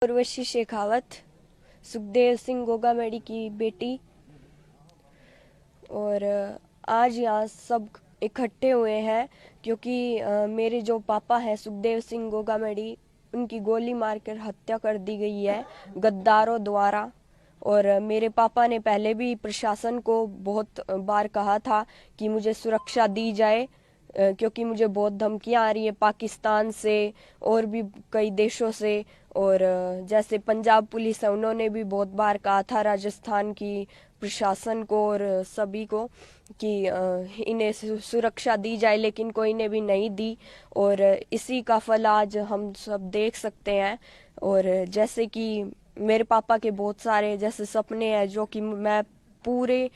उर्वशी शेखावत, सुखदेव सिंह गोगामेडी की बेटी। और आज यहाँ सब इकट्ठे हुए हैं क्योंकि मेरे जो पापा हैं सुखदेव सिंह गोगामेडी, उनकी गोली मारकर हत्या कर दी गई है गद्दारों द्वारा। और मेरे पापा ने पहले भी प्रशासन को बहुत बार कहा था कि मुझे सुरक्षा दी जाए, क्योंकि मुझे बहुत धमकियां आ रही है पाकिस्तान से और भी कई देशों से। और जैसे पंजाब पुलिस है, उन्होंने भी बहुत बार कहा था राजस्थान की प्रशासन को और सभी को कि इन्हें सुरक्षा दी जाए, लेकिन कोई ने भी नहीं दी। और इसी का फल आज हम सब देख सकते हैं। और जैसे कि मेरे पापा के बहुत सारे जैसे सपने हैं जो कि मैं पूरे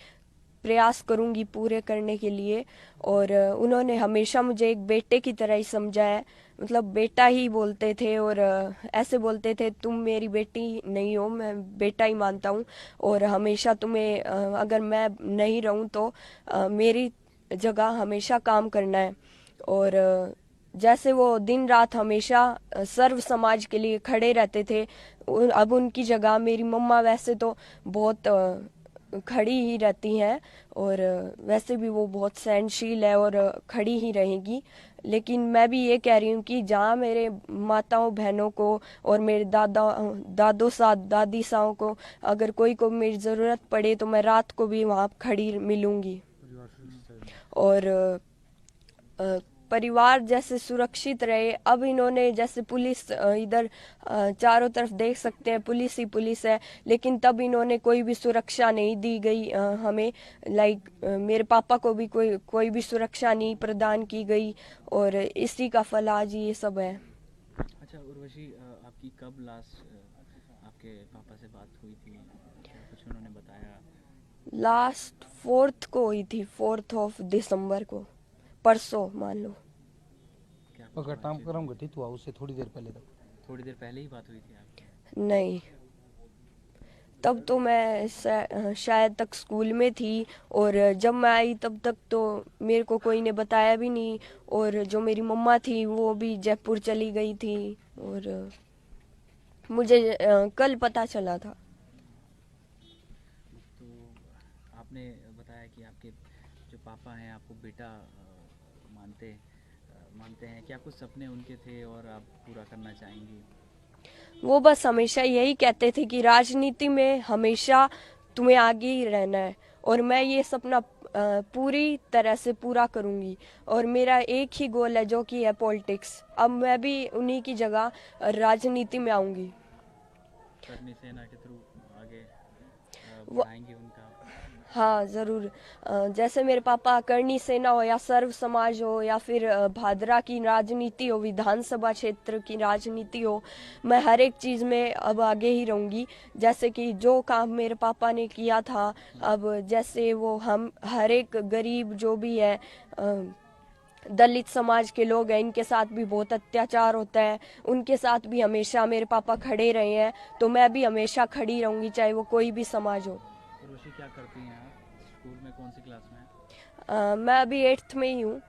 प्रयास करूंगी पूरे करने के लिए। और उन्होंने हमेशा मुझे एक बेटे की तरह ही समझा है, मतलब बेटा ही बोलते थे। और ऐसे बोलते थे तुम मेरी बेटी नहीं हो, मैं बेटा ही मानता हूँ। और हमेशा तुम्हें अगर मैं नहीं रहूँ तो मेरी जगह हमेशा काम करना है। और जैसे वो दिन रात हमेशा सर्व समाज के लिए खड़े रहते थे, अब उनकी जगह मेरी मम्मा वैसे तो बहुत खड़ी ही रहती हैं। और वैसे भी वो बहुत सहनशील है और खड़ी ही रहेगी। लेकिन मैं भी ये कह रही हूँ कि जहाँ मेरे माताओं बहनों को और मेरे दादों साथ दादी साओं को अगर कोई को मेरी ज़रूरत पड़े तो मैं रात को भी वहाँ खड़ी मिलूंगी। और परिवार जैसे सुरक्षित रहे। अब इन्होंने जैसे पुलिस इधर चारों तरफ देख सकते हैं पुलिस ही पुलिस है, लेकिन तब इन्होंने कोई भी सुरक्षा नहीं दी गई हमें। लाइक मेरे पापा को भी कोई भी सुरक्षा नहीं प्रदान की गई। और इसी का फल आज ये सब है। अच्छा उर्वशी, आपकी कब लास्ट आपके पापा से बात हुई थी? क्या कुछ उन्होंने बताया? लास्ट 4th को हुई थी, 4th ऑफ दिसंबर को, परसों मान लो। क्या घटनाक्रम घटित हुआ उससे थोड़ी देर पहले तक? थोड़ी देर पहले ही बात हुई थी आपकी? नहीं, तब तो मैं शायद तक स्कूल में थी। और जब मैं आई तब तक तो मेरे को कोई ने बताया भी नहीं। और जो मेरी मम्मा थी वो भी जयपुर चली गई थी। और मुझे कल पता चला था। तो आपने बताया कि आपके जो पापा हैं आपको बेटा मानते हैं। क्या कुछ सपने उनके थे और आप पूरा करना चाहेंगी? वो बस हमेशा यही कहते थे कि राजनीति में हमेशा तुम्हें आगे ही रहना है। और मैं ये सपना पूरी तरह से पूरा करूंगी। और मेरा एक ही गोल है जो कि है पॉलिटिक्स। अब मैं भी उन्हीं की जगह राजनीति में आऊंगी। करनी सेना के थ्रू आगे वो बढ़ाएंगे उनका? हाँ ज़रूर। जैसे मेरे पापा करणी सेना हो या सर्व समाज हो या फिर भादरा की राजनीति हो, विधानसभा क्षेत्र की राजनीति हो, मैं हर एक चीज़ में अब आगे ही रहूँगी। जैसे कि जो काम मेरे पापा ने किया था, अब जैसे वो हम हर एक गरीब जो भी है, दलित समाज के लोग हैं, इनके साथ भी बहुत अत्याचार होता है, उनके साथ भी हमेशा मेरे पापा खड़े रहे हैं। तो मैं भी हमेशा खड़ी रहूँगी चाहे वो कोई भी समाज हो। उर्वशी, क्या करती हैं आप? स्कूल में कौन सी क्लास में हैं? मैं अभी 8th में ही हूँ।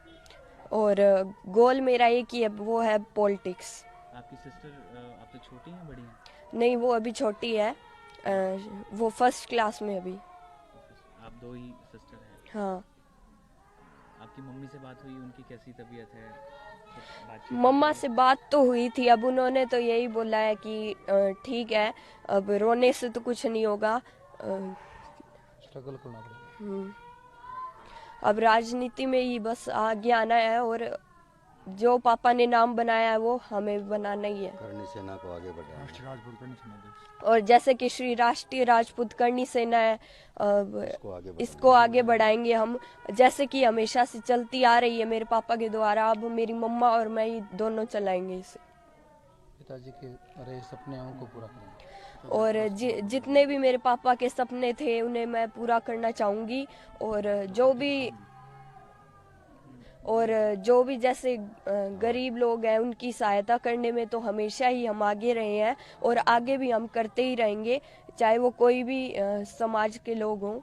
और गोल मेरा एक ही है, वो है पॉलिटिक्स। आपकी सिस्टर आपसे छोटी हैं बड़ी हैं? नहीं, वो अभी छोटी है। वो 1st क्लास में अभी। आप दो ही सिस्टर हैं? हाँ। आपकी मम्मी से बात हुई? उनकी कैसी तबीयत है? कुछ बातचीत मम्मा हुई? से बात तो हुई थी। अब उन्होंने तो यही बोला है कि ठीक है, अब रोने से तो कुछ नहीं होगा। स्ट्रगल करना पड़ेगा। अब राजनीति में ही बस आगे आना है। और जो पापा ने नाम बनाया है वो हमें बनाना ही है। करनी सेना को आगे बढ़ाएंगे। और जैसे कि श्री राष्ट्रीय राजपूत करणी सेना है, इसको आगे बढ़ाएंगे हम। जैसे कि हमेशा से चलती आ रही है मेरे पापा के द्वारा, अब मेरी मम्मा और मैं ही दोनों चलाएंगे इसे। पिताजी के रहे सपने हैं उनको पूरा करेंगे। और जितने भी मेरे पापा के सपने थे उन्हें मैं पूरा करना चाहूँगी। और जो भी जैसे गरीब लोग हैं उनकी सहायता करने में तो हमेशा ही हम आगे रहे हैं और आगे भी हम करते ही रहेंगे, चाहे वो कोई भी समाज के लोग हों।